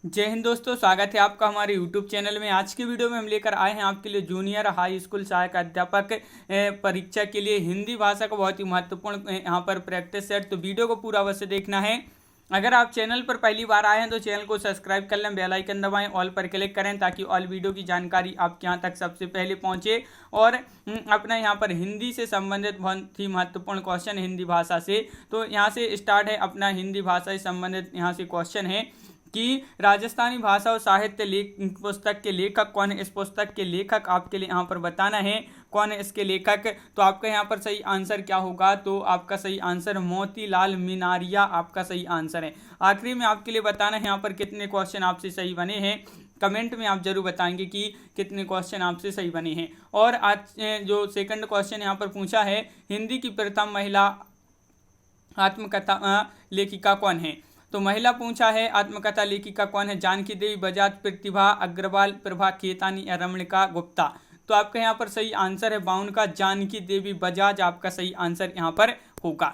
जय हिंद दोस्तों, स्वागत है आपका हमारे YouTube चैनल में। आज की वीडियो में हम लेकर आए हैं आपके लिए जूनियर हाई स्कूल सहायक अध्यापक परीक्षा के लिए हिंदी भाषा का बहुत ही महत्वपूर्ण यहाँ पर प्रैक्टिस सेट। तो वीडियो को पूरा अवश्य देखना है। अगर आप चैनल पर पहली बार आए हैं तो चैनल को सब्सक्राइब कर लें, बेल आइकन दबाएं, ऑल पर क्लिक करें ताकि ऑल वीडियो की जानकारी आपके यहाँ तक सबसे पहले पहुँचे। और अपना यहाँ पर हिंदी से संबंधित बहुत ही महत्वपूर्ण क्वेश्चन हिंदी भाषा से, तो यहाँ से स्टार्ट है अपना हिंदी भाषा से संबंधित यहाँ से क्वेश्चन है कि राजस्थानी भाषा और साहित्य पुस्तक के लेखक कौन है। इस पुस्तक के लेखक आपके लिए यहाँ पर बताना है कौन है इसके लेखक। तो आपका यहाँ पर सही आंसर क्या होगा, तो आपका सही आंसर मोतीलाल मीनारिया आपका सही आंसर है। आखिरी में आपके लिए बताना है यहाँ पर कितने क्वेश्चन आपसे सही बने हैं। कमेंट में आप जरूर बताएंगे कि कितने क्वेश्चन आपसे सही बने हैं। और आज जो सेकंड क्वेश्चन यहाँ पर पूछा है, हिंदी की प्रथम महिला आत्मकथा लेखिका कौन है। तो महिला पूछा है, आत्मकथा लेखिका कौन है। जानकी देवी, बजाज, प्रतिभा अग्रवाल, प्रभा खेतानी या रमणिका गुप्ता। तो आपका यहाँ पर सही आंसर है 52 का जानकी देवी बजाज आपका सही आंसर यहाँ पर होगा।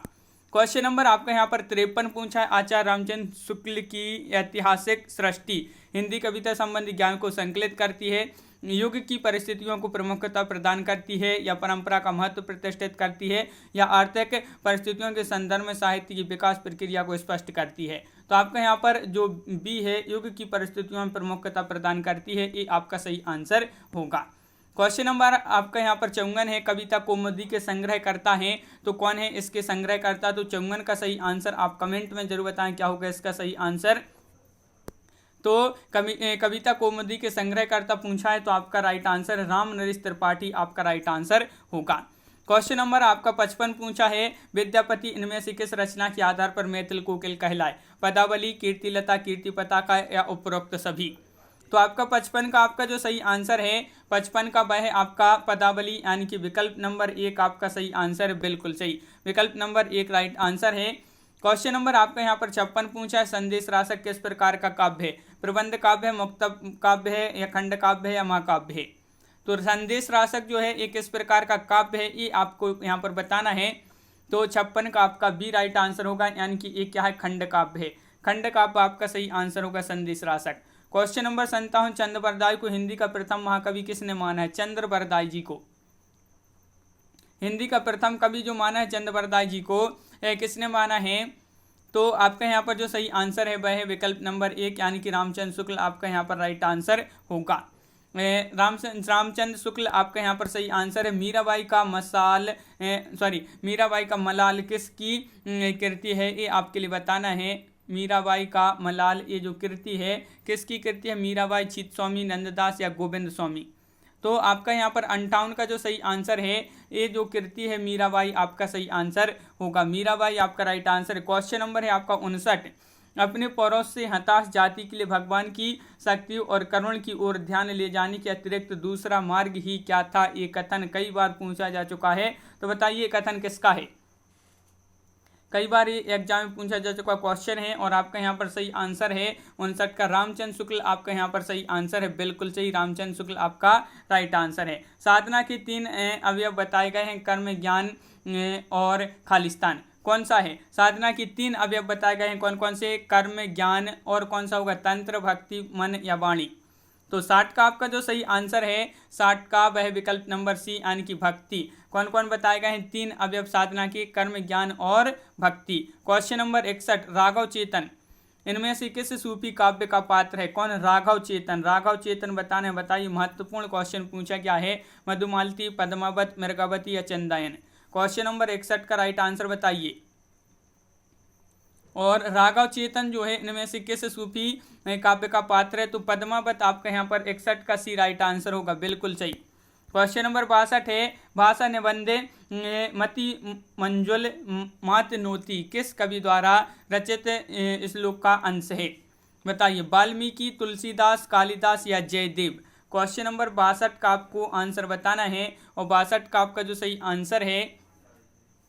क्वेश्चन नंबर आपका यहाँ पर 53 पूछा है, आचार्य रामचंद्र शुक्ल की ऐतिहासिक सृष्टि हिंदी कविता संबंधी ज्ञान को संकलित करती है, युग की परिस्थितियों को प्रमुखता प्रदान करती है, या परंपरा का महत्व प्रतिष्ठित करती है, या आर्थिक परिस्थितियों के संदर्भ में साहित्य की विकास प्रक्रिया को स्पष्ट करती है। तो आपका यहाँ पर जो बी है, युग की परिस्थितियों में प्रमुखता प्रदान करती है, ये आपका सही आंसर होगा। क्वेश्चन नंबर आपका यहाँ पर 54 है, कविता कौमुदी के संग्रहकर्ता हैं तो कौन है इसके संग्रहकर्ता। तो 54 का सही आंसर आप कमेंट में जरूर बताएं क्या होगा इसका सही आंसर। तो कविता कौमुदी के संग्रहकर्ता पूछा है तो आपका राइट आंसर राम नरेश त्रिपाठी आपका राइट आंसर होगा। क्वेश्चन नंबर आपका 55 पूछा है, विद्यापति इनमें से किस रचना के आधार पर मैथिल कोकिल कहलाए। पदावली, कीर्तिलता, कीर्ति पताका या उपरोक्त सभी। तो आपका 55 का आपका जो सही आंसर है 55 का वह है आपका पदावली, यानी कि विकल्प नंबर 1 आपका सही आंसर है, बिल्कुल सही। विकल्प नंबर 1 राइट आंसर है। क्वेश्चन नंबर आपका यहाँ पर 56 पूछा है, संदेश राशक किस प्रकार का काव्य है। प्रबंध काव्य है, मुक्तक काव्य है, या खंड काव्य है, या महाकाव्य है। तो संदेश राशक जो है एक किस प्रकार का काव्य है ये आपको यहाँ पर बताना है। तो 56 का आपका बी राइट आंसर होगा, यानी कि एक क्या है, खंड काव्य है। खंड काव्य आपका सही आंसर होगा संदेश राशक। क्वेश्चन नंबर 57, चंद्र बरदाई को हिंदी का प्रथम महाकवि किसने माना है। चंद्र बरदाई जी को हिंदी का प्रथम कवि जो माना है चंद्र बरदाई जी को किसने माना है। तो आपका यहाँ पर जो सही आंसर है वह है विकल्प नंबर 1, यानी कि रामचंद्र शुक्ल आपका यहाँ पर राइट आंसर होगा। रामचंद्र शुक्ल आपका यहाँ पर सही आंसर है। मीराबाई का मलाल किसकी कृति है ये आपके लिए बताना है। मीराबाई का मलाल ये जो कृति है किसकी कृति है, मीराबाई, चित्तस्वामी, नंददास या गोविंद स्वामी। तो आपका यहाँ पर 58 का जो सही आंसर है ये जो कृति है मीराबाई आपका सही आंसर होगा। मीराबाई आपका राइट आंसर है। क्वेश्चन नंबर है आपका 59, अपने पड़ोस से हताश जाति के लिए भगवान की शक्ति और करुण की ओर ध्यान ले जाने के अतिरिक्त दूसरा मार्ग ही क्या था। ये कथन कई बार पूछा जा चुका है, तो बताइए कथन किसका है। कई बार ये एग्जाम में पूछा जा चुका क्वेश्चन है और आपका यहाँ पर सही आंसर है 59 का रामचंद्र शुक्ल आपका यहाँ पर सही आंसर है, बिल्कुल सही। रामचंद्र शुक्ल आपका राइट आंसर है। साधना के 3 अवयव बताए गए हैं, कर्म, ज्ञान और खालिस्तान। कौन सा है। साधना की 3 अवयव बताए गए हैं, कौन कौन से, कर्म, ज्ञान और कौन सा होगा, तंत्र, भक्ति, मन या वाणी। तो 60 का आपका जो सही आंसर है 60 का वह विकल्प नंबर सी, यानी कि भक्ति। कौन कौन बताए गए हैं 3 अवयव साधना के, कर्म, ज्ञान और भक्ति। क्वेश्चन नंबर 61, राघव चेतन इनमें से किस सूफी काव्य का पात्र है। कौन, राघव चेतन। राघव चेतन बताने बताइए, महत्वपूर्ण क्वेश्चन पूछा गया है। मधुमालती, पद्मावत, मृगावती या चंदायन। क्वेश्चन नंबर 61 का राइट आंसर बताइए। और राघव चेतन जो है इनमें से किस सूफी काव्य का पात्र है। तो पद्मावत आपका यहाँ पर 61 का सी राइट आंसर होगा, बिल्कुल सही। क्वेश्चन नंबर 62 है, भाषा निबंधे मति मंजुल मातनोती किस कवि द्वारा रचित श्लोक का अंश है। बताइए, वाल्मीकि, तुलसीदास, कालिदास या जयदेव। क्वेश्चन नंबर 62 का आपको आंसर बताना है और 62 का आपका जो सही आंसर है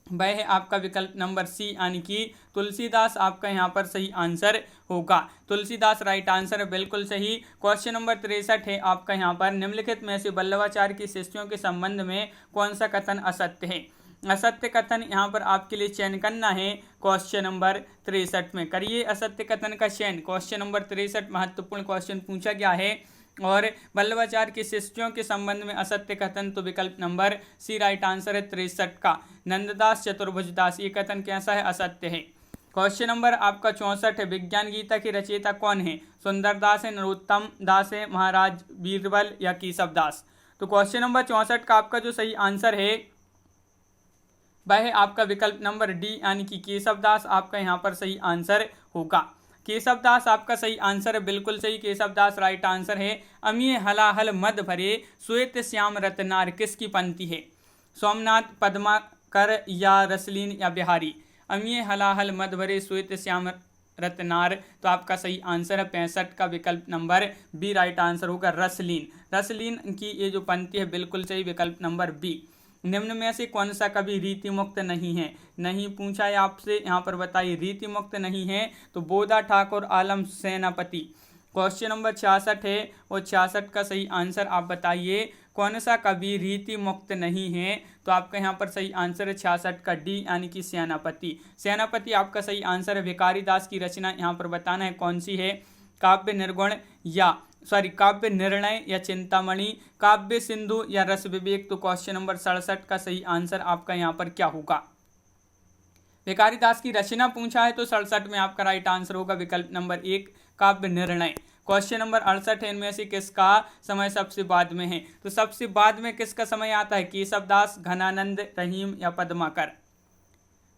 वह है आपका विकल्प नंबर सी, यानी कि तुलसीदास आपका यहाँ पर सही आंसर होगा। तुलसीदास राइट आंसर है, बिल्कुल सही। क्वेश्चन नंबर 63 है आपका यहाँ पर, निम्नलिखित में से वल्लभाचार्य की शिष्यों के संबंध में कौन सा कथन असत्य है। असत्य कथन यहाँ पर आपके लिए चयन करना है क्वेश्चन नंबर 63 में। करिए असत्य कथन का चयन। क्वेश्चन नंबर 63 महत्वपूर्ण क्वेश्चन पूछा गया है। और वल्लभाचार्य के शिष्यों के संबंध में असत्य कथन, तो विकल्प नंबर सी राइट आंसर है 63 का। नंददास चतुर्भुजदास, ये कथन कैसा है? असत्य है। क्वेश्चन नंबर आपका 64 है। विज्ञान गीता के रचयिता कौन है? सुंदरदास है, नरोत्तम दास है, महाराज बीरबल या केशव दास? तो क्वेश्चन नंबर 64 का आपका जो सही आंसर है वह है आपका विकल्प नंबर डी यानी कि केशव दास आपका यहाँ पर सही आंसर होगा। केशव दास आपका सही आंसर है, बिल्कुल सही, केशव दास राइट आंसर है। अमीय हलाहल मद भरे श्वेत श्याम रत्नार किसकी पंक्ति है? सोमनाथ, पद्माकर या रसलीन या बिहारी? अमीय हलाहल मद भरे श्वेत श्याम रत्नार, तो आपका सही आंसर है 65 का विकल्प नंबर बी राइट आंसर होगा रसलीन। रसलीन की ये जो पंक्ति है बिल्कुल सही, विकल्प नंबर बी। निम्न में से कौन सा कवि रीति मुक्त नहीं है? नहीं पूछा है आपसे, यहाँ पर बताइए रीति मुक्त नहीं है तो बोधा ठाकुर, आलम सेनापति। क्वेश्चन नंबर 66 है और 66 का सही आंसर आप बताइए कौन सा कवि रीति मुक्त नहीं है? तो आपका यहाँ पर सही आंसर है 66 का डी यानी कि सेनापति। सेनापति आपका सही आंसर है। भिखारी दास की रचना यहाँ पर बताना है कौन सी है? काव्य निर्गुण या काव्य निर्णय या चिंतामणि, काव्य सिंधु या रस विवेक? तो क्वेश्चन नंबर 67 का सही आंसर आपका यहाँ पर क्या होगा? भिखारी दास की रचना पूछा है तो 67 में आपका राइट आंसर होगा विकल्प नंबर 1 काव्य निर्णय। क्वेश्चन नंबर 68 है। इनमें से किसका समय सबसे बाद में है? तो सबसे बाद में किसका समय आता है? केशव दास, घनानंद, रहीम या पद्माकर?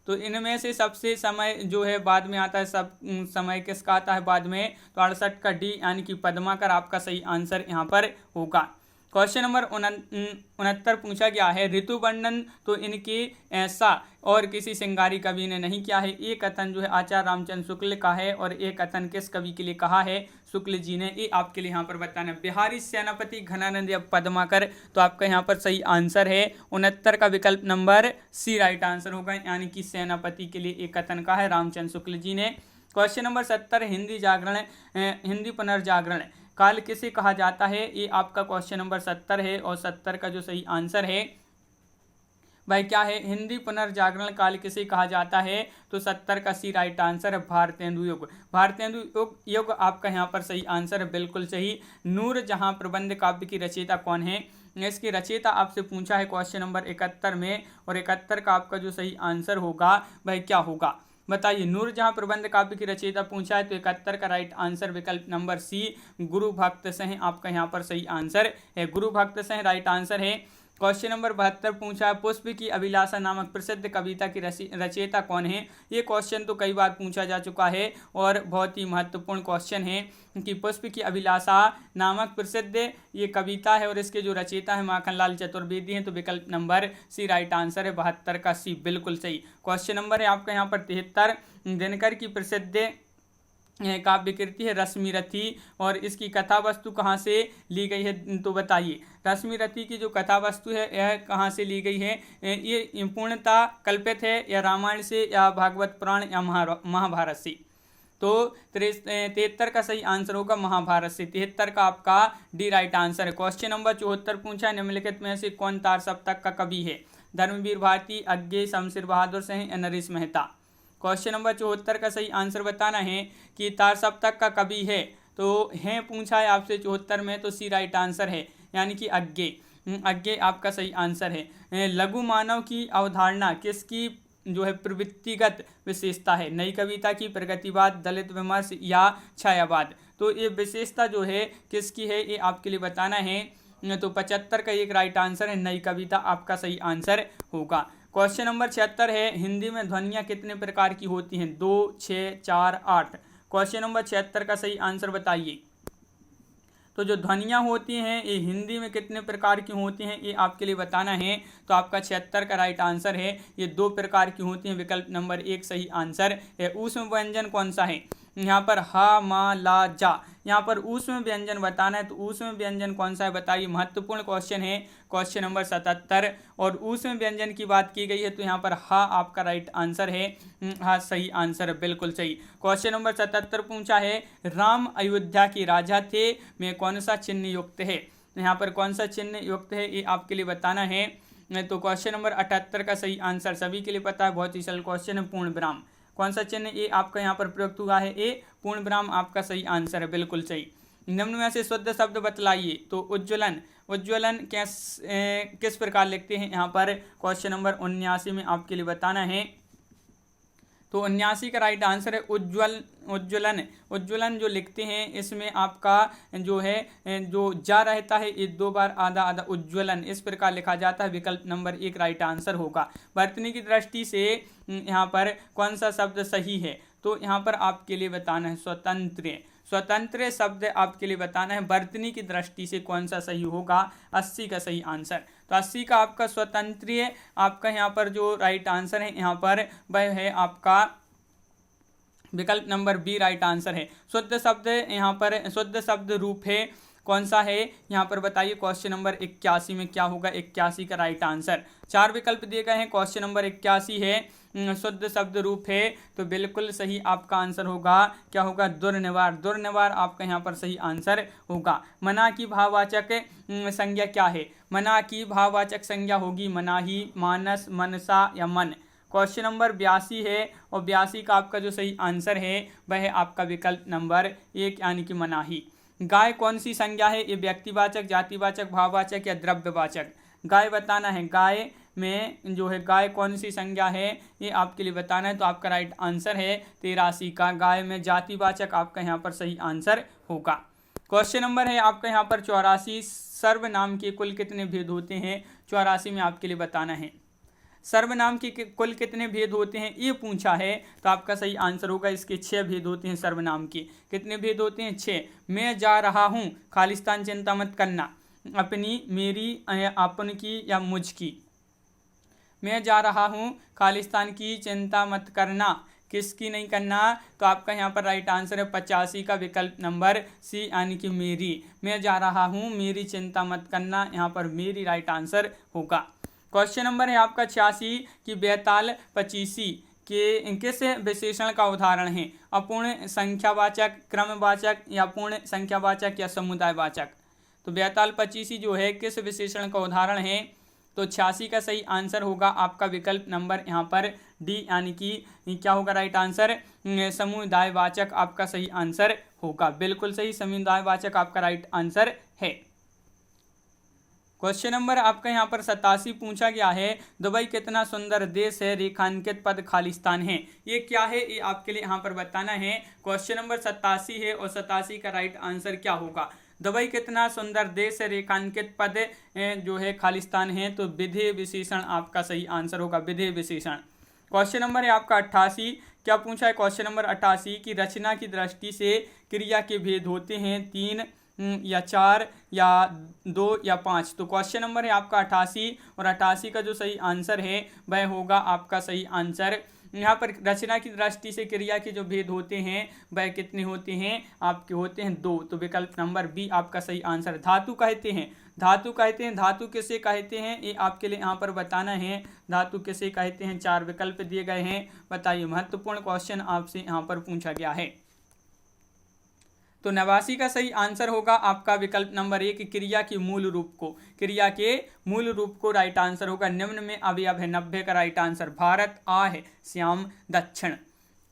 तो इनमें से सबसे समय जो है बाद में आता है, सब समय किसका आता है बाद में? तो 68 का डी यानी कि पद्माकर आपका सही आंसर यहाँ पर होगा। क्वेश्चन नंबर 69 पूछा गया है। ऋतु वर्णन तो इनके ऐसा और किसी श्रृंगारी कवि ने नहीं किया है। ये कथन जो है आचार्य रामचंद्र शुक्ल का है और ये कथन किस कवि के लिए कहा है? शुक्ल जी ने। ये आपके लिए यहाँ पर बताना है। बिहारी, सेनापति, घनानंद या पद्माकर? तो आपका यहाँ पर सही आंसर है 69 का विकल्प नंबर सी राइट आंसर होगा, यानी कि सेनापति के लिए एक कथन कहा है रामचंद्र शुक्ल जी ने। क्वेश्चन नंबर 70 हिंदी पुनर्जागरण काल किसे कहा जाता है? ये आपका क्वेश्चन नंबर 70 है और 70 का जो सही आंसर है भाई क्या है? हिंदी पुनर्जागरण काल किसे कहा जाता है? तो 70 का सी राइट आंसर है भारतेंदु युग। भारतेंदु युग आपका यहाँ पर सही आंसर है, बिल्कुल सही। नूर जहाँ प्रबंध काव्य की रचयिता कौन है? इसकी रचयिता आपसे पूछा है क्वेश्चन नंबर 71 में और 71 का आपका जो सही आंसर होगा भाई क्या होगा? बताइए। नूर जहाँ प्रबंध काव्य की रचयिता पूछा है तो 71 का राइट आंसर विकल्प नंबर सी गुरु भक्त सिंह आपका यहाँ पर सही आंसर है। गुरु भक्त सिंह राइट आंसर है। क्वेश्चन नंबर 72 पूछा है पुष्प की अभिलाषा नामक प्रसिद्ध कविता की रचयिता कौन है? ये क्वेश्चन तो कई बार पूछा जा चुका है और बहुत ही महत्वपूर्ण क्वेश्चन है कि पुष्प की अभिलाषा नामक प्रसिद्ध ये कविता है और इसके जो रचयिता है माखनलाल चतुर्वेदी हैं। तो विकल्प नंबर सी राइट आंसर है 72 का सी, बिल्कुल सही। क्वेश्चन नंबर है आपका यहाँ पर 73 दिनकर की प्रसिद्ध काव्य कृति है रश्मिरथी और इसकी कथा वस्तु कहाँ से ली गई है? तो बताइए। रश्मिरथी की जो कथा वस्तु है यह कहाँ से ली गई है? ये पूर्णतः कल्पित है या रामायण से या भागवत पुराण या महाभारत से? तो 73 का सही आंसर होगा महाभारत से। 73 का आपका डी राइट आंसर है। क्वेश्चन नंबर 74 पूछा निम्नलिखित में से कौन तार सप्तक का कवि है? धर्मवीर भारती, अज्ञे, शमशेर बहादुर सिंह या नरेश मेहता? क्वेश्चन नंबर 74 का सही आंसर बताना है कि तार सप्तक का कवि है तो है पूछा है आपसे 74 में, तो सी राइट आंसर है यानी कि अज्ञे आपका सही आंसर है। लघु मानव की अवधारणा किसकी जो है प्रवृत्तिगत विशेषता है? नई कविता की, प्रगतिवाद, दलित विमर्श या छायावाद? तो ये विशेषता जो है किसकी है ये आपके लिए बताना है। तो 75 का एक राइट आंसर है नई कविता आपका सही आंसर होगा। क्वेश्चन नंबर 76 है हिंदी में ध्वनियाँ कितने प्रकार की होती हैं? 2, 6, 4, 8? क्वेश्चन नंबर 76 का सही आंसर बताइए। तो जो ध्वनियाँ होती हैं ये हिंदी में कितने प्रकार की होती हैं ये आपके लिए बताना है। तो आपका 76 का राइट आंसर है ये 2 प्रकार की होती हैं, विकल्प नंबर 1 सही आंसर है। ऊष्म व्यंजन कौन सा है? यहाँ पर हा, मा, ला, जा, यहाँ पर ऊष्म व्यंजन बताना है। तो ऊष्म व्यंजन कौन सा है बताइए, महत्वपूर्ण क्वेश्चन है। क्वेश्चन नंबर 77 और ऊष्म व्यंजन की बात की गई है तो यहाँ पर हा आपका राइट आंसर है। हाँ सही आंसर है, बिल्कुल सही। क्वेश्चन नंबर 77 पूछा है राम अयोध्या के राजा थे में कौन सा चिन्ह युक्त है? यहाँ पर कौन सा चिन्ह युक्त है ये आपके लिए बताना है। तो क्वेश्चन नंबर 78 का सही आंसर सभी के लिए पता है, बहुत ही सरल क्वेश्चन है, पूर्ण विराम। कौन सा चिन्ह ए आपका यहाँ पर प्रयुक्त हुआ है? ए, पूर्ण विराम आपका सही आंसर है, बिल्कुल सही। निम्न में से शुद्ध शब्द बतलाइए। तो उज्ज्वलन, उज्ज्वलन किस प्रकार लिखते हैं यहाँ पर? क्वेश्चन नंबर 79 में आपके लिए बताना है। तो 79 का राइट आंसर है उज्ज्वलन। उज्ज्वलन जो लिखते हैं इसमें आपका जो है जो जा रहता है ये 2 बार आधा आधा उज्ज्वलन, इस प्रकार लिखा जाता है। विकल्प नंबर 1 राइट आंसर होगा। वर्तनी की दृष्टि से यहाँ पर कौन सा शब्द सही है? तो यहाँ पर आपके लिए बताना है स्वतंत्र। स्वतंत्र शब्द आपके लिए बताना है, वर्तनी की दृष्टि से कौन सा सही होगा? 80 का सही आंसर। तो 80 का आपका स्वतंत्र आपका यहाँ पर जो राइट आंसर है यहाँ पर वह है आपका विकल्प नंबर बी राइट आंसर है। शुद्ध शब्द यहाँ पर शुद्ध शब्द रूप है कौन सा है यहाँ पर बताइए? क्वेश्चन नंबर 81 में क्या होगा? 81 का राइट आंसर। 4 विकल्प दिए गए हैं, क्वेश्चन नंबर 81 है, शुद्ध शब्द रूप है, तो बिल्कुल सही आपका आंसर होगा क्या होगा? दुर्निवार। दुर्निवार आपका यहाँ पर सही आंसर होगा। मना की भाववाचक संज्ञा क्या है? मना की भाववाचक संज्ञा होगी मनाही, मानस, मनसा या मन। क्वेश्चन नंबर 82 है और 82 का आपका जो सही आंसर है वह है आपका विकल्प नंबर 1 यानी कि मनाही। गाय कौन सी संज्ञा है? ये व्यक्तिवाचक, जातिवाचक, भाववाचक या द्रव्यवाचक? गाय बताना है, गाय में जो है गाय कौन सी संज्ञा है ये आपके लिए बताना है। तो आपका राइट आंसर है 83 का, गाय में जातिवाचक आपका यहाँ पर सही आंसर होगा। क्वेश्चन नंबर है आपका यहाँ पर 84, सर्वनाम के कुल कितने भेद होते हैं? 84 में आपके लिए बताना है सर्वनाम के कुल कितने भेद होते हैं ये पूछा है। तो आपका सही आंसर होगा इसके 6 भेद होते हैं सर्वनाम के। कितने भेद होते हैं? 6। मैं जा रहा हूँ, खालिस्तान चिंता मत करना, अपनी, मेरी, अपन की या मुझ की। मैं जा रहा हूँ, खालिस्तान की चिंता मत करना, किसकी नहीं करना? तो आपका यहाँ पर राइट आंसर है 85 का विकल्प नंबर सी यानी कि मेरी। मैं जा रहा हूँ, मेरी चिंता मत करना, यहाँ पर मेरी राइट आंसर होगा। क्वेश्चन नंबर है आपका 86 कि बेताल पचीसी के किस विशेषण का उदाहरण है? अपूर्ण संख्यावाचक, क्रमवाचक या पूर्ण संख्यावाचक या समुदायवाचक? तो बेताल पचीसी जो है किस विशेषण का उदाहरण है? तो 86 का सही आंसर होगा आपका विकल्प नंबर यहाँ पर डी यानी कि क्या होगा राइट आंसर? समुदायवाचक आपका सही आंसर होगा, बिल्कुल सही, समुदायवाचक आपका राइट आंसर है। क्वेश्चन नंबर आपका यहाँ पर 87 पूछा गया है, दुबई कितना सुंदर देश है, रेखांकित पद खालिस्तान है। ये क्या है ये आपके लिए यहाँ पर बताना है। क्वेश्चन नंबर 87 है और 87 का राइट आंसर क्या होगा? दुबई कितना सुंदर देश है, रेखांकित पद जो है खालिस्तान है, तो विधेय विशेषण आपका सही आंसर होगा, विधेय विशेषण। क्वेश्चन नंबर है आपका 88, क्या पूछा है? क्वेश्चन नंबर 88 की रचना की दृष्टि से क्रिया के भेद होते हैं 3 या 4 या 2 या 5। तो क्वेश्चन नंबर है आपका 88 और 88 का जो सही आंसर है वह होगा आपका सही आंसर। यहाँ पर रचना की दृष्टि से क्रिया के जो भेद होते हैं वह कितने होते हैं? आपके होते हैं 2। तो विकल्प नंबर बी आपका सही आंसर। धातु कहते हैं, धातु कहते हैं, धातु किसे कहते हैं ये आपके लिए यहाँ पर बताना है। धातु किसे कहते हैं? 4 विकल्प दिए गए हैं, बताइए। महत्वपूर्ण क्वेश्चन आपसे यहाँ पर पूछा गया है। तो 89 का सही आंसर होगा आपका विकल्प नंबर 1, क्रिया के मूल रूप को, क्रिया के मूल रूप को राइट आंसर होगा। निम्न में अवयव है, 90 का राइट आंसर। भारत, आ है, श्याम, दक्षिण।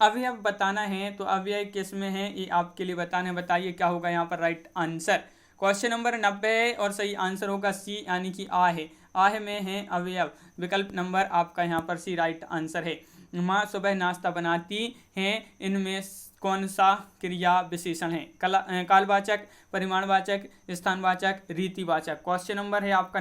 अवयव बताना है, तो अवयव किस में है ये आपके लिए बताना है, बताइए क्या होगा यहाँ पर राइट आंसर। क्वेश्चन नंबर 90 और सही आंसर होगा सी यानी कि आ है, आह में है अवयव, विकल्प नंबर आपका यहाँ पर सी राइट आंसर है। माँ सुबह नाश्ता बनाती हैं, इनमें कौन सा क्रिया विशेषण है? कालवाचक, परिमाणवाचक, स्थानवाचक, रीतिवाचक। क्वेश्चन नंबर है आपका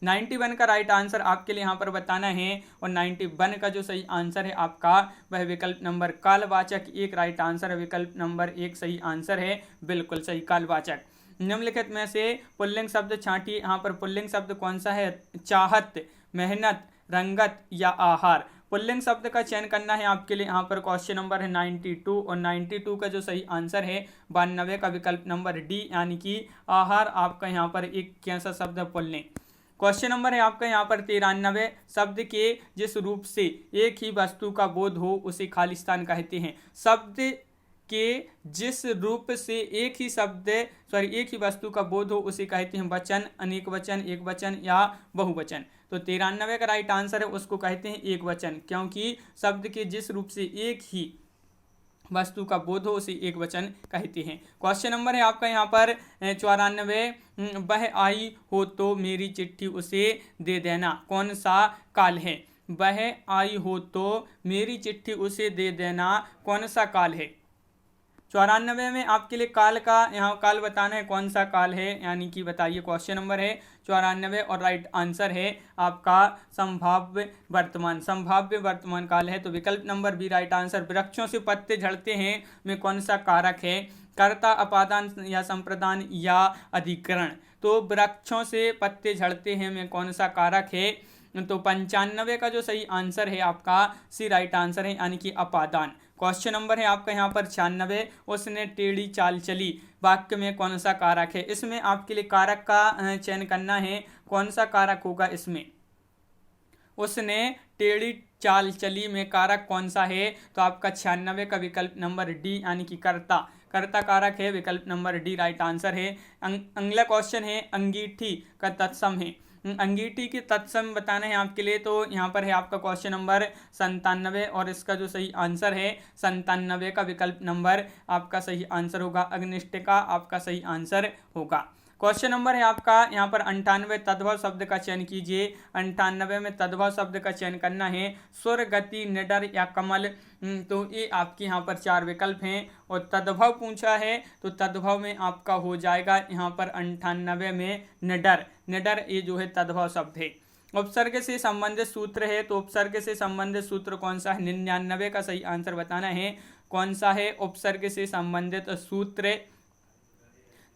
91 का राइट आंसर आपके लिए यहाँ पर बताना है और 91 का जो सही आंसर है आपका वह विकल्प नंबर कालवाचक 1 राइट आंसर है, विकल्प नंबर 1 सही आंसर है, बिल्कुल सही, कालवाचक। निम्नलिखित में से पुल्लिंग शब्द छांटिए। यहाँ पर पुल्लिंग शब्द कौन सा है? चाहत, मेहनत, रंगत या आहार। पुल्लिंग शब्द का चयन करना है आपके लिए। यहाँ पर क्वेश्चन नंबर है 92 और 92 का जो सही आंसर है 92 का विकल्प नंबर डी यानी कि आहार आपका यहाँ पर एक कैसा शब्द है? पुल्लिंग। क्वेश्चन नंबर है आपका यहाँ पर 93, शब्द के जिस रूप से एक ही वस्तु का बोध हो उसे खालिस्तान कहते हैं। शब्द के जिस रूप से एक ही वस्तु का बोध हो उसे कहते हैं वचन, अनेक वचन, एक वचन या बहुवचन। तो 93 का राइट आंसर है उसको कहते हैं एक वचन, क्योंकि शब्द के जिस रूप से एक ही वस्तु का बोध हो उसे एक वचन कहते हैं। क्वेश्चन नंबर है आपका यहाँ पर 94, वह आई हो तो मेरी चिट्ठी उसे दे देना, कौन सा काल है? वह आई हो तो मेरी चिट्ठी उसे दे देना, कौन सा काल है? 94 में आपके लिए काल का यहाँ काल बताना है, कौन सा काल है, यानी कि बताइए। क्वेश्चन नंबर है 94 और राइट आंसर है आपका संभाव्य वर्तमान काल है। तो विकल्प नंबर बी राइट आंसर। वृक्षों से पत्ते झड़ते हैं में कौन सा कारक है? कर्ता, अपादान या संप्रदान या अधिकरण? तो वृक्षों से पत्ते झड़ते हैं में कौन सा कारक है? तो 95 का जो सही आंसर है आपका सी राइट आंसर है, यानी कि अपादान। क्वेश्चन नंबर है आपका यहाँ पर 96, उसने टेढ़ी चाल चली वाक्य में कौन सा कारक है? इसमें आपके लिए कारक का चयन करना है, कौन सा कारक होगा इसमें? उसने टेढ़ी चाल चली में कारक कौन सा है? तो आपका 96 का विकल्प नंबर डी, यानी कि कर्ता कारक है, विकल्प नंबर डी राइट आंसर है। अगला क्वेश्चन है अंगीठी का तत्सम है। अंगीठी के तत्सम बताना है आपके लिए। तो यहाँ पर है आपका क्वेश्चन नंबर 97 और इसका जो सही आंसर है 97 का विकल्प नंबर आपका सही आंसर होगा अग्निष्टिका, आपका सही आंसर होगा। क्वेश्चन नंबर है आपका यहाँ पर 98, तद्भव शब्द का चयन कीजिए। 98 में तद्भव शब्द का चयन करना है, सुर, गति, निडर या कमल। तो ये आपके यहाँ पर 4 विकल्प हैं और तद्भव पूछा है तो तद्भव में आपका हो जाएगा यहाँ पर 98 में निडर ये जो है तद्भव शब्द है। उपसर्ग से संबंधित सूत्र है, तो उपसर्ग से संबंधित सूत्र कौन सा है? 99 का सही आंसर बताना है, कौन सा है उपसर्ग से संबंधित सूत्र?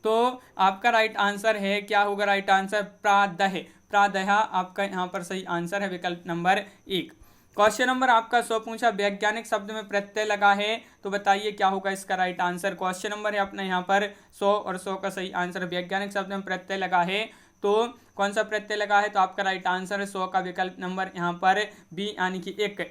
तो आपका राइट आंसर है, क्या होगा राइट आंसर? प्रादह आपका यहाँ पर सही आंसर है, विकल्प नंबर 1। क्वेश्चन नंबर आपका 100 पूछा, वैज्ञानिक शब्द में प्रत्यय लगा है, तो बताइए क्या होगा इसका राइट आंसर? क्वेश्चन नंबर है अपना यहाँ पर 100 और 100 का सही आंसर। वैज्ञानिक शब्द में प्रत्यय लगा है तो कौन सा प्रत्यय लगा है? तो आपका राइट आंसर है 100 का विकल्प नंबर यहाँ पर बी, यानी कि एक।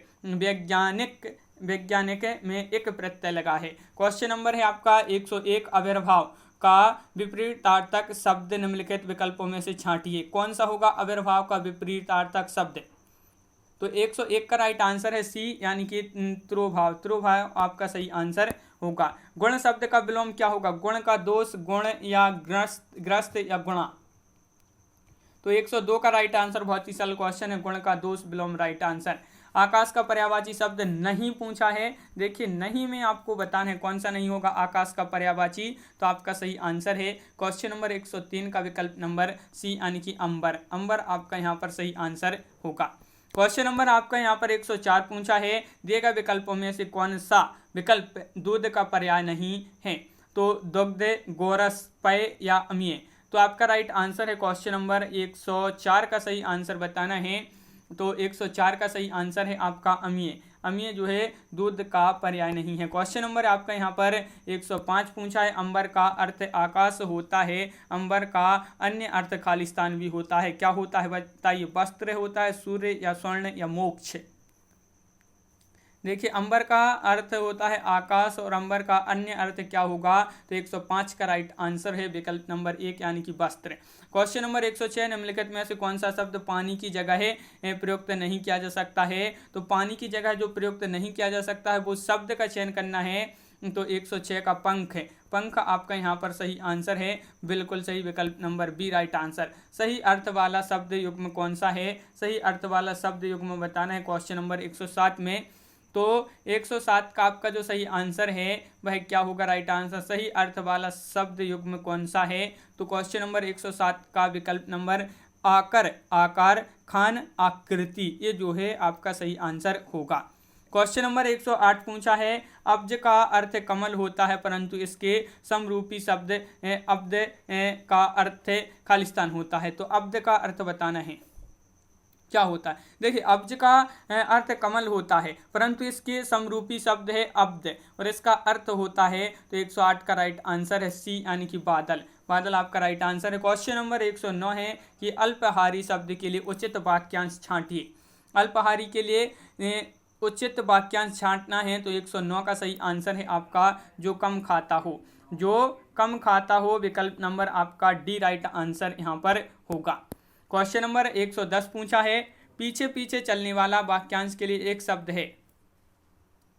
वैज्ञानिक में एक प्रत्यय लगा है। क्वेश्चन नंबर है आपका 101, आविर्भाव का विपरीतार्थक शब्द निम्नलिखित विकल्पों में से छांटिए, कौन सा होगा आविर्भाव का विपरीतार्थक शब्द? तो 101 का राइट आंसर है सी, यानी कि त्रोभाव आपका सही आंसर होगा। गुण शब्द का विलोम क्या होगा? गुण का दोष, गुण या ग्रस्त या गुणा। तो 102 का राइट आंसर, बहुत ही सरल क्वेश्चन है, गुण का दोष विलोम राइट आंसर। आकाश का पर्यायवाची शब्द नहीं पूछा है, देखिए नहीं में आपको बताना है कौन सा नहीं होगा आकाश का पर्यायवाची, तो आपका सही आंसर है क्वेश्चन नंबर 103 का विकल्प नंबर सी, यानी कि अंबर आपका यहाँ पर सही आंसर होगा। क्वेश्चन नंबर आपका यहाँ पर 104 पूछा है, दिए गए विकल्पों में से कौन सा विकल्प दूध का पर्याय नहीं है? तो दुग्ध, गोरस, पेय या अमीय। तो आपका राइट आंसर है क्वेश्चन नंबर 104 का सही आंसर बताना है। तो 104 का सही आंसर है आपका अमीय जो है दूध का पर्याय नहीं है। क्वेश्चन नंबर आपका यहाँ पर 105 पूछा है, अंबर का अर्थ आकाश होता है, अंबर का अन्य अर्थ खालिस्तान भी होता है, क्या होता है बताइए? वस्त्र होता है, सूर्य या स्वर्ण या मोक्ष। देखिए अंबर का अर्थ होता है आकाश और अंबर का अन्य अर्थ क्या होगा? तो 105 का राइट आंसर है विकल्प नंबर 1, यानी कि वस्त्र। क्वेश्चन नंबर 106, निम्नलिखित में से कौन सा शब्द पानी की जगह प्रयुक्त नहीं किया जा सकता है? तो पानी की जगह जो प्रयुक्त नहीं किया जा सकता है वो शब्द का चयन करना है। तो 106 का पंख आपका यहाँ पर सही आंसर है, बिल्कुल सही, विकल्प नंबर बी राइट आंसर। सही अर्थ वाला शब्द युग्म कौन सा है? सही अर्थ वाला शब्द युग्म बताना है क्वेश्चन नंबर 107 में। तो 107 का आपका जो सही आंसर है वह क्या होगा राइट आंसर? सही अर्थ वाला शब्द युग्म कौन सा है? तो क्वेश्चन नंबर 107 का विकल्प नंबर आकार, खान, आकृति, ये जो है आपका सही आंसर होगा। क्वेश्चन नंबर 108 पूछा है, अब्ज का अर्थ कमल होता है परंतु इसके समरूपी शब्द अब्द का अर्थ खालिस्तान होता है, तो अब्द का अर्थ बताना है क्या होता है? देखिए अब्ज का अर्थ कमल होता है परंतु इसके समरूपी शब्द है अब्द और इसका अर्थ होता है, तो 108 का राइट आंसर है सी, यानी कि बादल आपका राइट आंसर है। क्वेश्चन नंबर 109 है कि अल्पहारी शब्द के लिए उचित वाक्यांश छांटिए। अल्पहारी के लिए उचित वाक्यांश छांटना है तो 109 का सही आंसर है आपका जो कम खाता हो, जो कम खाता हो, विकल्प नंबर आपका डी राइट आंसर यहाँ पर होगा। क्वेश्चन नंबर 110 पूछा है, पीछे पीछे चलने वाला वाक्यांश के लिए एक शब्द है,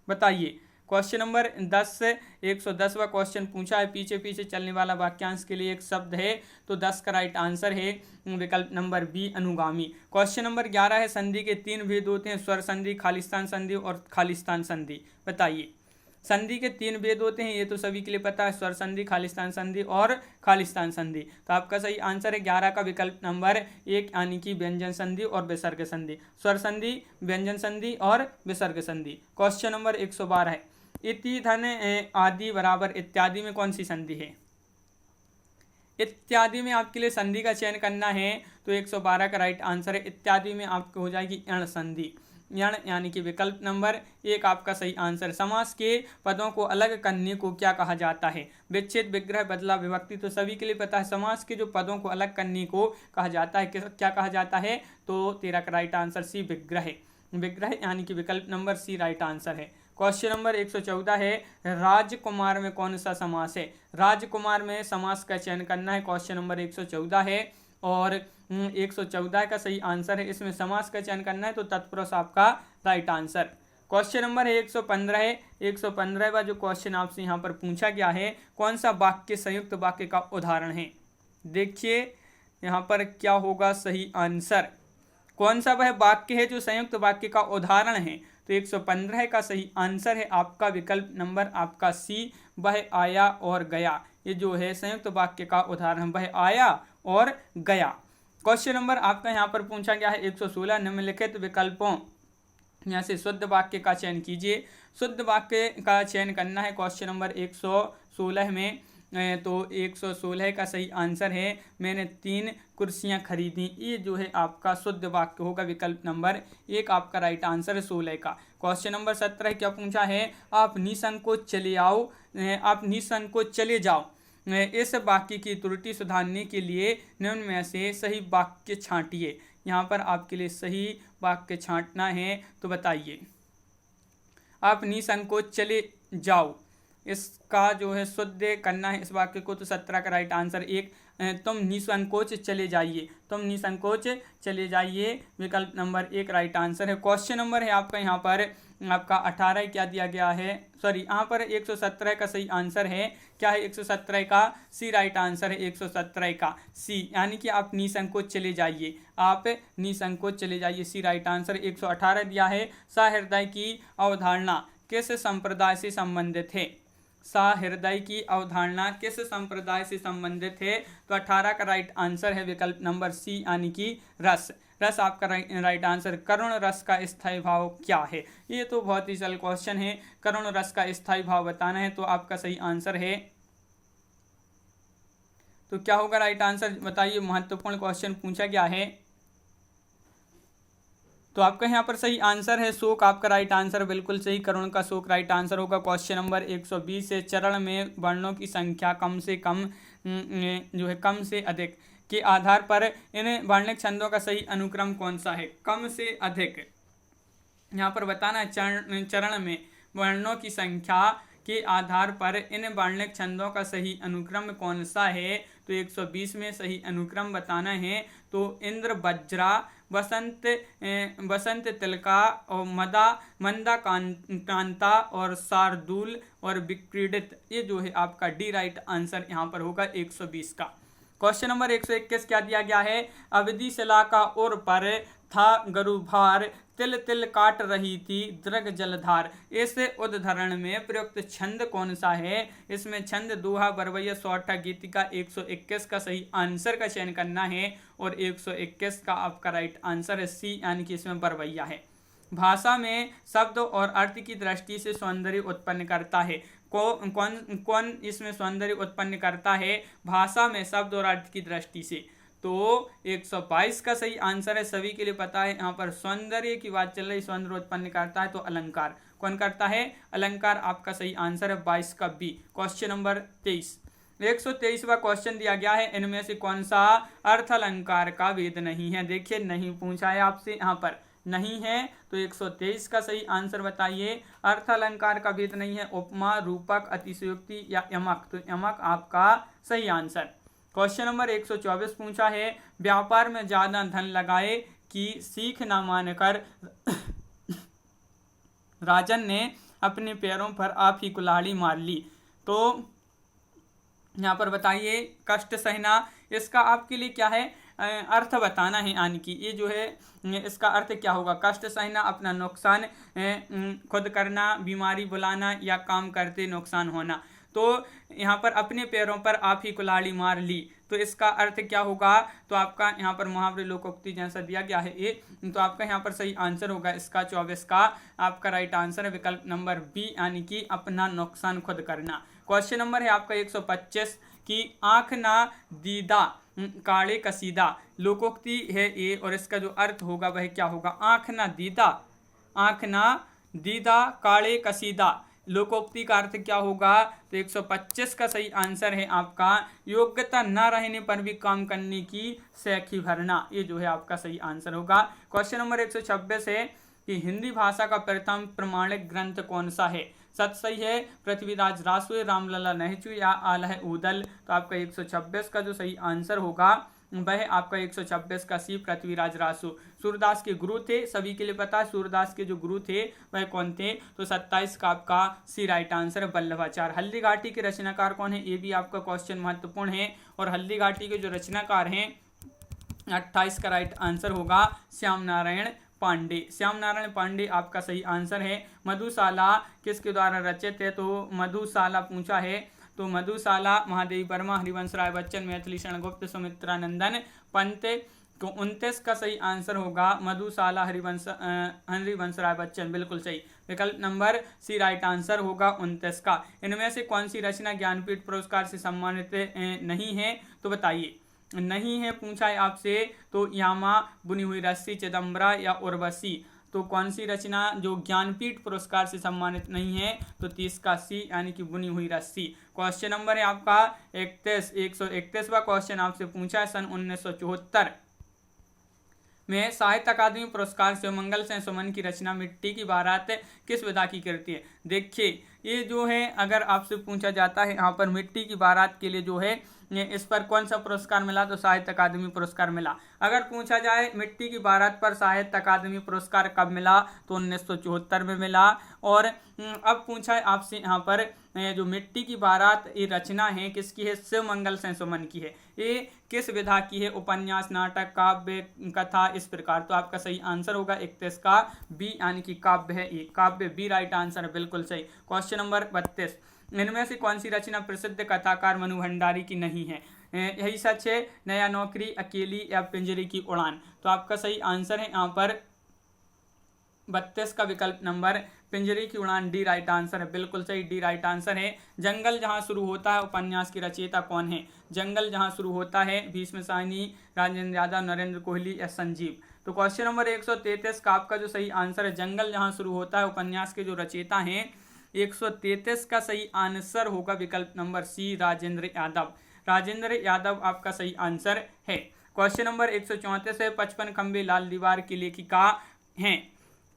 बताइए। क्वेश्चन नंबर 10 110वां क्वेश्चन पूछा है, पीछे पीछे चलने वाला वाक्यांश के लिए एक शब्द है, तो 10 का राइट आंसर है विकल्प नंबर बी अनुगामी। क्वेश्चन नंबर 11 है, संधि के 3 भेद होते हैं, स्वर संधि, खालिस्तान संधि और खालिस्तान संधि, बताइए। संधि के 3 भेद होते हैं, ये तो सभी के लिए पता है, स्वर संधि, खालिस्तान संधि और खालिस्तान संधि। तो आपका सही आंसर है 11 का विकल्प नंबर 1 यानी कि व्यंजन संधि और विसर्ग संधि, स्वर संधि, व्यंजन संधि और विसर्ग संधि। क्वेश्चन नंबर 112 है, इति धन आदि बराबर इत्यादि में कौन सी संधि है? इत्यादि में आपके लिए संधि का चयन करना है, तो 112 का राइट आंसर है इत्यादि में आपको हो जाएगी यण संधि, यण यानी कि विकल्प नंबर 1 आपका सही आंसर। समास के पदों को अलग करने को क्या कहा जाता है? विच्छेद, विग्रह, बदला, विभक्ति, तो सभी के लिए पता है समास के जो पदों को अलग करने को कहा जाता है, क्या कहा जाता है? तो 13 का राइट आंसर सी विग्रह, विग्रह यानी कि विकल्प नंबर सी राइट आंसर है। क्वेश्चन नंबर 114 है, राजकुमार में कौन सा समास है? राजकुमार में समास का चयन करना है, क्वेश्चन नंबर 114 है और 114 का सही आंसर है, इसमें समास का चयन करना है, तो तत्पुरुष आपका राइट आंसर। क्वेश्चन नंबर 115 है, 115वां जो क्वेश्चन आपसे यहाँ पर पूछा गया है, कौन सा वाक्य संयुक्त वाक्य का उदाहरण है? देखिए यहाँ पर क्या होगा सही आंसर, कौन सा वह वाक्य है जो संयुक्त वाक्य का उदाहरण है? तो 115 का सही आंसर है आपका विकल्प नंबर आपका सी, वह आया और गया। ये जो है संयुक्त वाक्य का उदाहरण, वह आया और गया। क्वेश्चन नंबर आपका यहाँ पर पूछा गया है 116, निम्नलिखित विकल्पों यहाँ से शुद्ध वाक्य का चयन कीजिए। शुद्ध वाक्य का चयन करना है क्वेश्चन नंबर 116 में, तो 116 का सही आंसर है, मैंने 3 कुर्सियां खरीदी। ये जो है आपका शुद्ध वाक्य होगा, विकल्प नंबर 1 आपका राइट आंसर है 16 का। क्वेश्चन नंबर 17 क्या पूछा है, आप निसंकोच चले आओ, आप निसंकोच चले जाओ। इस वाक्य की त्रुटि सुधारने के लिए निम्न में से सही वाक्य छांटिए। यहाँ पर आपके लिए सही वाक्य छांटना है, तो बताइए। आप निसंकोच चले जाओ, इसका जो है शुद्ध करना है इस वाक्य को, तो 17 का राइट आंसर 1, तुम निसंकोच चले जाइए, तुम निसंकोच चले जाइए, विकल्प नंबर 1 राइट आंसर है। क्वेश्चन नंबर है आपका यहाँ पर आपका 18 क्या दिया गया है, सॉरी यहाँ पर 117 का सही आंसर है, क्या है 117 का सी राइट आंसर है, 117 का सी, यानी कि आप निसंकोच चले जाइए, आप निसंकोच चले जाइए, सी राइट आंसर। 118 दिया है, सहृदय की अवधारणा किस संप्रदाय से संबंधित है? सहृदय की अवधारणा किस संप्रदाय से संबंधित है? तो 18 का राइट आंसर है विकल्प नंबर सी यानी कि रस, रस आपका राइट आंसर। करुण रस का स्थायी भाव क्या है? ये तो बहुत ही सरल क्वेश्चन है, करुण रस का स्थायी भाव बताना है, तो आपका सही आंसर है, तो क्या होगा राइट आंसर बताइए। महत्वपूर्ण क्वेश्चन पूछा गया है, तो आपका यहाँ पर सही आंसर है शोक, आपका राइट आंसर बिल्कुल सही, करुण का शोक राइट आंसर होगा। क्वेश्चन नंबर 120 से, चरण में वर्णों की संख्या कम से कम जो है कम से अधिक के आधार पर इन वर्णिक छंदों का सही अनुक्रम कौन सा है? कम से अधिक यहाँ पर बताना है, चरण में वर्णों की संख्या के आधार पर इन वर्णिक छंदों का सही अनुक्रम कौन सा है? तो 120 में सही अनुक्रम बताना है, तो इंद्र, वज्रा, वसंत तिलका और मंदा कांता और शार्दूल और विक्रीडित, ये जो है आपका डी राइट आंसर यहाँ पर होगा 120 का। क्वेश्चन नंबर 121 क्या दिया गया है, अवधि शिला का उर पर था गरुभार, तिल तिल काट रही थी दृग जलधार। इस उद्धरण में प्रयुक्त छंद कौन सा है? इसमें छंद दोहा, बरवैया, सौठा, गीतिका। 121 का सही आंसर का चयन करना है और 121 का आपका राइट आंसर है सी, यानी कि इसमें बरवैया है। भाषा में शब्द और अर्थ की दृष्टि से सौंदर्य उत्पन्न करता है, कौन इसमें सौंदर्य उत्पन्न करता है? भाषा में शब्द और अर्थ की दृष्टि से, तो 122 का सही आंसर है, सभी के लिए पता है। यहाँ पर सौंदर्य की बात चल रही, सौंदर्य उत्पन्न करता है तो अलंकार, कौन करता है? अलंकार आपका सही आंसर है 22 का बी। क्वेश्चन नंबर 23, 123वां क्वेश्चन दिया गया है, इनमें से कौन सा अर्थ अलंकार का भेद नहीं है? देखिए नहीं पूछा है आपसे यहाँ पर, नहीं है तो 123 का सही आंसर बताइए। अर्थ अलंकार का भेद नहीं है, उपमा, रूपक, अतिशयोक्ति या यमक, तो यमक आपका सही आंसर। क्वेश्चन नंबर 124 पूछा है, व्यापार में ज्यादा धन लगाए कि सीख ना मानकर राजन ने अपने पैरों पर आप ही कुल्हाड़ी मार ली। तो यहाँ पर बताइए कष्ट सहना, इसका आपके लिए क्या है अर्थ बताना है, यानी कि ये जो है इसका अर्थ क्या होगा। कष्ट सहना, अपना नुकसान खुद करना, बीमारी बुलाना या काम करते नुकसान होना। तो यहाँ पर अपने पैरों पर आप ही कुल्हाड़ी मार ली, तो इसका अर्थ क्या होगा। तो आपका यहाँ पर मुहावरे लोकोक्ति जैसा दिया गया है ये, तो आपका यहाँ पर सही आंसर होगा इसका 24 का आपका राइट आंसर है विकल्प नंबर बी, यानी कि अपना नुकसान खुद करना। क्वेश्चन नंबर है आपका 125 की आंख ना दीदा काले कसीदा, लोकोक्ति है ये और इसका जो अर्थ होगा वह क्या होगा। आंख ना दीदा, आंख ना दीदा काले कसीदा, लोकोक्ति का अर्थ क्या होगा। तो 125 का सही आंसर है आपका योग्यता न रहने पर भी काम करने की सैखी भरना, ये जो है आपका सही आंसर होगा। क्वेश्चन नंबर 126 है कि हिंदी भाषा का प्रथम प्रमाणिक ग्रंथ कौन सा है। सच सही है पृथ्वीराज रासु, रामलला नहचु या आलह उदल, तो आपका 126 का जो सही आंसर होगा वह आपका 126 का सी पृथ्वीराज रासु। सूरदास के गुरु थे, सभी के लिए पता है सूरदास के जो गुरु थे वह कौन थे। तो 27 का आपका सी राइट आंसर है वल्लभाचार्य। हल्दी घाटी के रचनाकार कौन है, ये भी आपका क्वेश्चन महत्वपूर्ण है। और हल्दी घाटी के जो रचनाकार हैं 28 का राइट आंसर होगा श्याम नारायण पांडे। श्याम नारायण पांडे आपका सही आंसर है। मधुशाला किसके द्वारा रचित है, तो मधुशाला पूछा है तो मधुशाला महादेवी वर्मा, हरिवंश राय बच्चन, मैथिली शरण गुप्त, सुमित्रा नंदन पंत। तो 29 का सही आंसर होगा मधुशाला हरिवंश राय बच्चन, बिल्कुल सही। विकल्प नंबर सी राइट आंसर होगा 29 का। इनमें से कौन सी रचना ज्ञानपीठ पुरस्कार से सम्मानित नहीं है, तो बताइए। नहीं है पूछा है आपसे, तो यामा, बुनी हुई रस्सी, चिदम्बरा या उर्वशी, तो कौन सी रचना जो ज्ञानपीठ पुरस्कार से सम्मानित नहीं है, तो 30 का सी यानी कि बुनी हुई रस्सी। क्वेश्चन नंबर है आपका 131वां क्वेश्चन आपसे पूछा है सन 1974 में साहित्य अकादमी पुरस्कार से मंगल से सुमन की रचना मिट्टी की बारात किस विधा की कृति है। देखिए ये जो है अगर आपसे पूछा जाता है यहाँ पर मिट्टी की बारात के लिए जो है इस पर कौन सा पुरस्कार मिला, तो साहित्य अकादमी पुरस्कार मिला। अगर पूछा जाए मिट्टी की बारात पर साहित्य अकादमी पुरस्कार कब मिला, तो 1974 में मिला। और अब पूछा है आपसे यहाँ पर जो मिट्टी की बारात ये रचना है किसकी है, शिव मंगल से सुमन की है। ये किस विधा की है, उपन्यास, नाटक, काव्य, कथा, इस प्रकार। तो आपका सही आंसर होगा 31 का बी यानी कि काव्य है, ये काव्य बी राइट आंसर है, बिल्कुल सही। क्वेश्चन नंबर 32 इनमें से कौन सी रचना प्रसिद्ध कथाकार मनु भंडारी की नहीं है। यही सच है, नया नौकरी, अकेली या पिंजरे की उड़ान। तो आपका सही आंसर है यहाँ पर 32 का विकल्प नंबर पिंजरे की उड़ान डी राइट आंसर है, बिल्कुल सही, डी राइट आंसर है। जंगल जहां शुरू होता है उपन्यास की रचयिता कौन है। जंगल जहां शुरू होता है भीष्म साहनी, राजेंद्र यादव, नरेंद्र कोहली या संजीव। तो क्वेश्चन नंबर 133 का आपका जो सही आंसर है जंगल जहां शुरू होता है उपन्यास के जो रचयिता हैं 133 का सही आंसर होगा विकल्प नंबर सी राजेंद्र यादव। राजेंद्र यादव आपका सही आंसर है। क्वेश्चन नंबर 134 है 55 खंबे लाल दीवार की लेखिका हैं।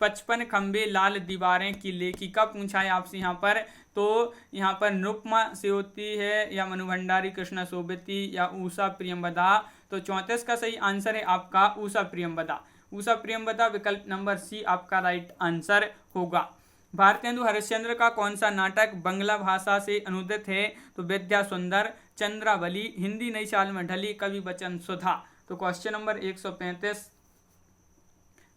55 खंबे लाल दीवारें की लेखिका पूछा है आपसे यहाँ पर, तो यहाँ पर निरुपमा सेवती है या मनु भंडारी, कृष्णा सोबती या उषा प्रियंवदा। तो 34 का सही आंसर है आपका उषा प्रियंवदा। उषा प्रियंवदा विकल्प नंबर सी आपका राइट आंसर होगा। भारतेंदु हरिश्चंद्र का कौन सा नाटक बंगला भाषा से अनुदित है, तो विद्या सुंदर, चंद्रावली, हिंदी नई चाल में ढली, कवि वचन सुधा। तो क्वेश्चन नंबर 135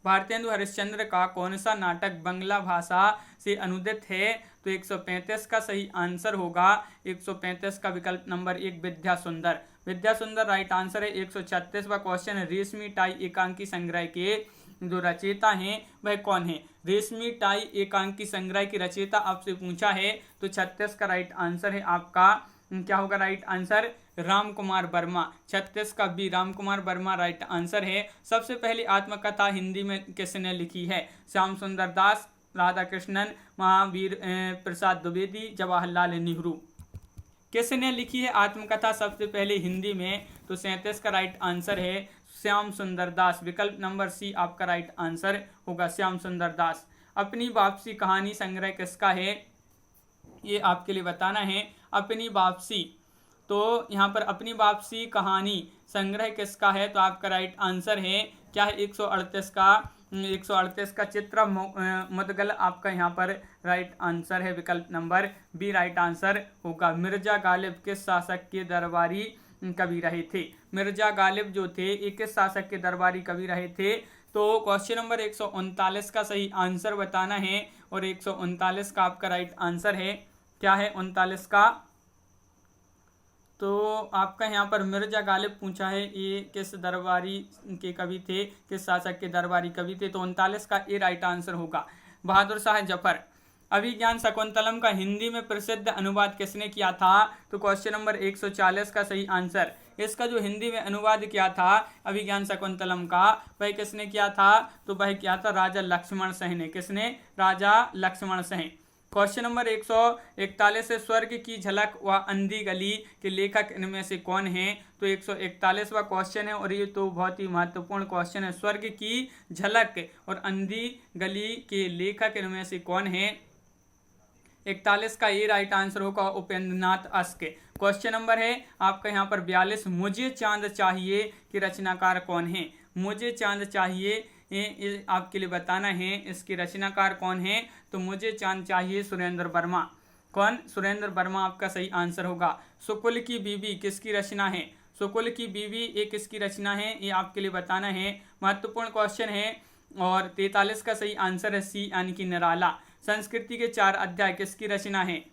भारतेंदु हरिश्चंद्र का कौन सा नाटक बंगला भाषा से अनुदित है, तो 135 का सही आंसर होगा 135 का विकल्प नंबर 1 विद्या सुंदर। विद्या सुंदर राइट आंसर है। 136वां क्वेश्चन है रेशमी टाई एकांकी संग्रह के जो रचयिता हैं वह कौन है। रेशमी टाई एकांकी संग्रह की रचयिता आपसे पूछा है, तो 36 का राइट आंसर है आपका क्या होगा राइट आंसर, राम कुमार वर्मा। 36 का B Ram Kumar Verma right answer है। सबसे पहली आत्मकथा हिंदी में किसने लिखी है, श्याम सुंदर दास, राधा कृष्णन, महावीर प्रसाद द्विवेदी, जवाहरलाल नेहरू। किसने लिखी है आत्मकथा सबसे पहले हिंदी में, तो 37 का राइट आंसर है श्याम सुंदर दास। विकल्प नंबर सी आपका राइट आंसर होगा, श्याम सुंदर दास। अपनी वापसी कहानी संग्रह किसका है, ये आपके लिए बताना है। अपनी वापसी, तो यहाँ पर अपनी वापसी कहानी संग्रह किसका है, तो आपका राइट आंसर है क्या है 138 का चित्र मुदगल आपका यहाँ पर राइट आंसर है। विकल्प नंबर बी राइट आंसर होगा। मिर्जा गालिब किस शासक के दरबारी कवि रहे थे। मिर्जा गालिब जो थे ये किस शासक के दरबारी कवि रहे थे, तो क्वेश्चन नंबर 139 का सही आंसर बताना है और 139 का आपका राइट आंसर है क्या है 39 का, तो आपका यहाँ पर मिर्जा गालिब पूछा है ये किस दरबारी के कवि थे, किस शासक के दरबारी कवि थे, तो 39 का ए राइट आंसर होगा। बहादुर शाह जफर। अभिज्ञान शकुंतलम का हिंदी में प्रसिद्ध अनुवाद किसने किया था, तो क्वेश्चन नंबर 140 का सही आंसर, इसका जो हिंदी में अनुवाद किया था अभिज्ञान शकुंतलम का, वह किसने किया था, तो वह किया था राजा लक्ष्मण सिंह ने। किसने, राजा लक्ष्मण सिंह। क्वेश्चन नंबर 141 से स्वर्ग की झलक व अंधी गली के लेखक इनमें से कौन है, तो 141वां क्वेश्चन है और ये तो बहुत ही महत्वपूर्ण क्वेश्चन है। स्वर्ग की झलक और अंधी गली के लेखक इनमें से कौन है, 41 का ये राइट आंसर होगा उपेंद्रनाथ अश्क। क्वेश्चन नंबर है आपका यहाँ पर 42, मुझे चांद चाहिए कि रचनाकार कौन है। मुझे चांद चाहिए ये आपके लिए बताना है इसकी रचनाकार कौन है, तो मुझे चांद चाहिए सुरेंद्र वर्मा। कौन, सुरेंद्र वर्मा आपका सही आंसर होगा। शुकुल की बीवी किसकी रचना है, शुकुल की बीवी ये किसकी रचना है, ये आपके लिए बताना है, महत्वपूर्ण क्वेश्चन है। और 43 का सही आंसर है सी यानी कि निराला। संस्कृति के 4 अध्याय किसकी रचना है,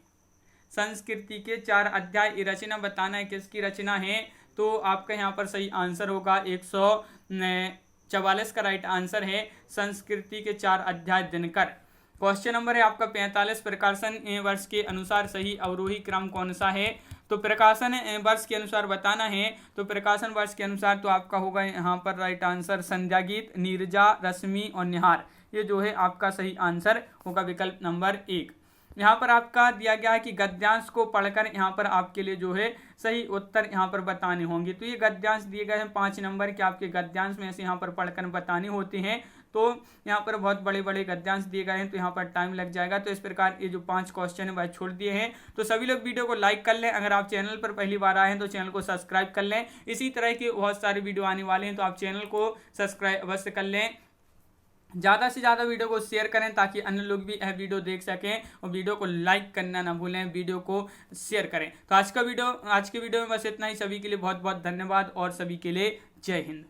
संस्कृति के 4 अध्याय ये रचना बताना है किसकी रचना है, तो आपका यहाँ पर सही आंसर होगा 144 का राइट आंसर है संस्कृति के 4 अध्याय दिनकर। क्वेश्चन नंबर है आपका 45, प्रकाशन वर्ष के अनुसार सही अवरोही क्रम कौन सा है, तो प्रकाशन वर्ष के अनुसार बताना है, तो प्रकाशन वर्ष के अनुसार तो आपका होगा यहाँ पर राइट आंसर संध्या गीत, नीरजा, रश्मि और निहार, ये जो है आपका सही आंसर होगा विकल्प नंबर 1। यहाँ पर आपका दिया गया है कि गद्यांश को पढ़कर यहाँ पर आपके लिए जो है सही उत्तर यहाँ पर बताने होंगे, तो ये गद्यांश दिए गए हैं 5 नंबर के आपके गद्यांश में से यहाँ पर पढ़कर बताने होते हैं, तो यहाँ पर बहुत बड़े बड़े गद्यांश दिए गए हैं तो यहाँ पर टाइम लग जाएगा। तो इस प्रकार ये जो 5 क्वेश्चन है वह छोड़ दिए हैं। तो सभी लोग वीडियो को लाइक कर लें, अगर आप चैनल पर पहली बार आए हैं तो चैनल को सब्सक्राइब कर लें। इसी तरह के बहुत सारे वीडियो आने वाले हैं तो आप चैनल को सब्सक्राइब अवश्य कर लें। ज़्यादा से ज़्यादा वीडियो को शेयर करें ताकि अन्य लोग भी यह वीडियो देख सकें और वीडियो को लाइक करना ना भूलें, वीडियो को शेयर करें। तो आज के वीडियो में बस इतना ही। सभी के लिए बहुत बहुत धन्यवाद और सभी के लिए जय हिंद।